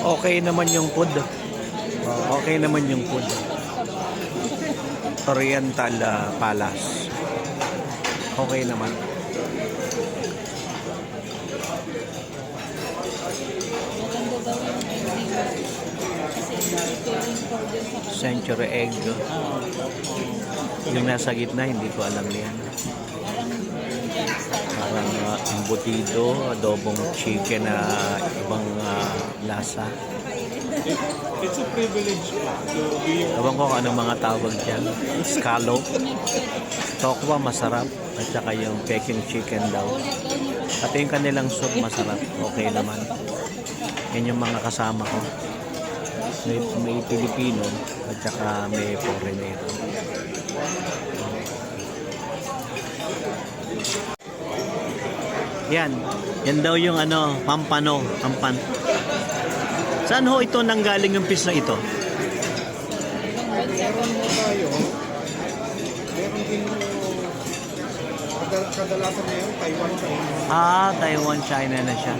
Okay naman yung food. Okay naman yung food. Oriental Palace. Okay naman. Century egg. Yung nasa gitna, hindi ko alam yan. Parang embutido, adobong chicken na ibang lasa. It's a privilege to be here. Ewan ko kung anong mga tawag dyan. Scallop. Tokwa masarap. At saka yung Peking chicken daw. At yung kanilang soup masarap. Okay naman. Yan yung mga kasama ko. May Pilipino at saka may foreigner. Yan. Yan daw yung pampano. Saan ho ito nanggaling yung fish na ito? Meron mo tayo. Meron din mo kadalasan na yun, Taiwan, China. Taiwan, China na siya.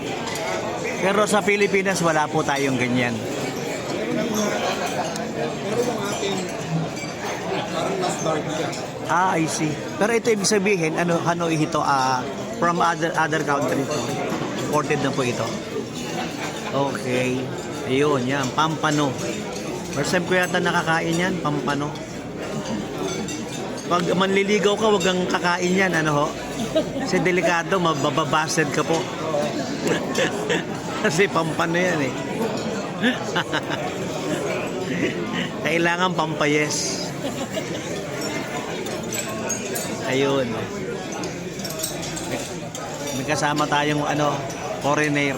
Pero sa Pilipinas wala po tayong ganyan. Meron yung ating parang mas dark siya. I see. Pero ito ibig sabihin, ano ito? From other country to. Imported na po ito. Okay. Ayun, yan. Pampano. First time ko yata nakakain yan, pampano. Pag manliligaw ka, wag kang kakain yan, ho? Kasi delikado, mababasted ka po. Kasi pampano yan, eh. Kailangan pampayes. Ayun. May kasama tayong foreigner.